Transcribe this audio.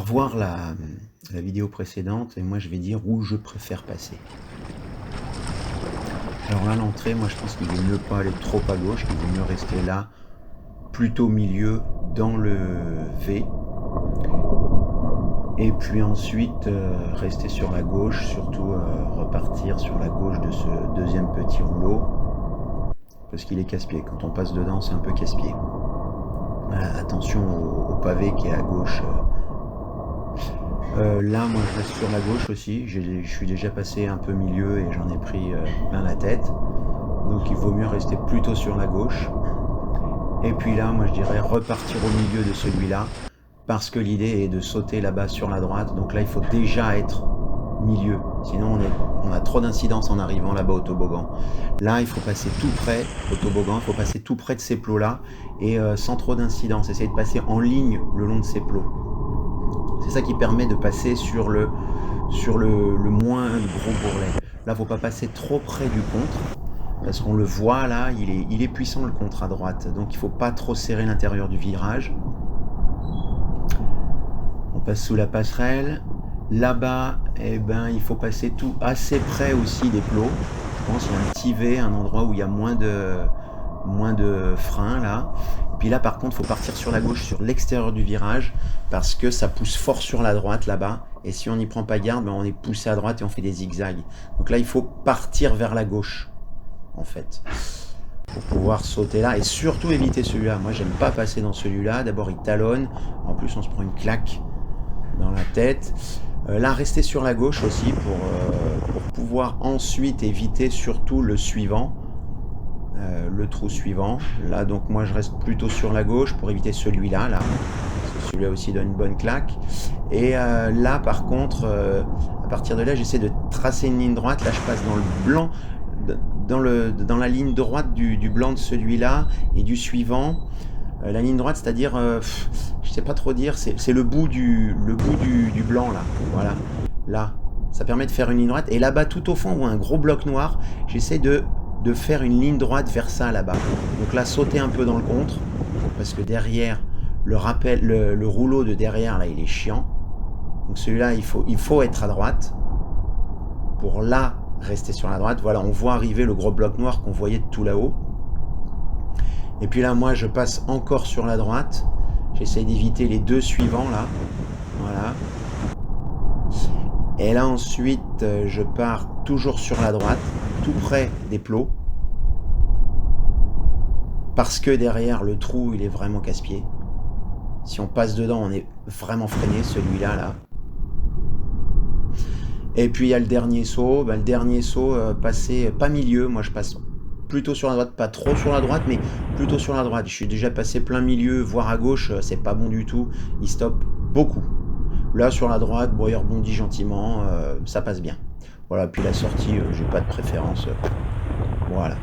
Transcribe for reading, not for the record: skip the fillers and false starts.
revoir la vidéo précédente et moi je vais dire où je préfère passer. Alors là, l'entrée, moi je pense qu'il vaut mieux pas aller trop à gauche, qu'il vaut mieux rester là, plutôt au milieu, dans le V. Et puis ensuite, rester sur la gauche, surtout repartir sur la gauche de ce deuxième petit rouleau, parce qu'il est casse-pied. Quand on passe dedans, c'est un peu casse-pied. Attention au pavé qui est à gauche. Là, moi, je reste sur la gauche aussi. Je suis déjà passé un peu milieu et j'en ai pris plein la tête. Donc, il vaut mieux rester plutôt sur la gauche. Et puis là, moi, je dirais repartir au milieu de celui-là, parce que l'idée est de sauter là-bas sur la droite. Donc là, il faut déjà être milieu. Sinon, on a trop d'incidence en arrivant là-bas au toboggan. Là, il faut passer tout près au toboggan. Il faut passer tout près de ces plots-là et sans trop d'incidence. Essayer de passer en ligne le long de ces plots. C'est ça qui permet de passer sur le moins gros bourrelet. Là, il ne faut pas passer trop près du contre, parce qu'on le voit là, il est puissant le contre à droite. Donc il ne faut pas trop serrer l'intérieur du virage. On passe sous la passerelle. Là-bas, eh ben, il faut passer tout assez près aussi des plots. Je pense qu'il y a un petit V, un endroit où il y a moins de frein là. Et puis là, par contre, il faut partir sur la gauche, sur l'extérieur du virage, parce que ça pousse fort sur la droite là-bas. Et si on n'y prend pas garde, ben, on est poussé à droite et on fait des zigzags. Donc là, il faut partir vers la gauche, en fait, pour pouvoir sauter là. Et surtout éviter celui-là. Moi, j'aime pas passer dans celui-là. D'abord, il talonne. En plus, on se prend une claque dans la tête. Là, rester sur la gauche aussi pour pouvoir ensuite éviter surtout le suivant. Le trou suivant. Là, donc moi, je reste plutôt sur la gauche pour éviter celui-là. Là. Celui-là aussi donne une bonne claque. Et là, par contre, à partir de là, j'essaie de tracer une ligne droite. Là, je passe dans le blanc, dans la ligne droite du blanc de celui-là et du suivant. La ligne droite, c'est-à-dire, je sais pas trop dire, c'est le bout du blanc, là. Voilà. Là. Ça permet de faire une ligne droite. Et là-bas, tout au fond, on voit un gros bloc noir. J'essaie de faire une ligne droite vers ça là-bas. Donc là, sauter un peu dans le contre, parce que derrière, le rouleau de derrière, là, il est chiant. Donc celui-là, il faut être à droite pour là rester sur la droite. Voilà, on voit arriver le gros bloc noir qu'on voyait de tout là-haut. Et puis là, moi, je passe encore sur la droite. J'essaie d'éviter les deux suivants là. Voilà. Et là, ensuite, je pars toujours sur la droite, tout près des plots. Parce que derrière, le trou, il est vraiment casse-pied. Si on passe dedans, on est vraiment freiné, celui-là, là. Et puis, il y a le dernier saut. Le dernier saut, passer, pas milieu. Moi, je passe plutôt sur la droite. Pas trop sur la droite, mais plutôt sur la droite. Je suis déjà passé plein milieu, voire à gauche. C'est pas bon du tout. Il stoppe beaucoup. Là, sur la droite, bon, il rebondit gentiment. Ça passe bien. Voilà, puis la sortie, j'ai pas de préférence. Voilà.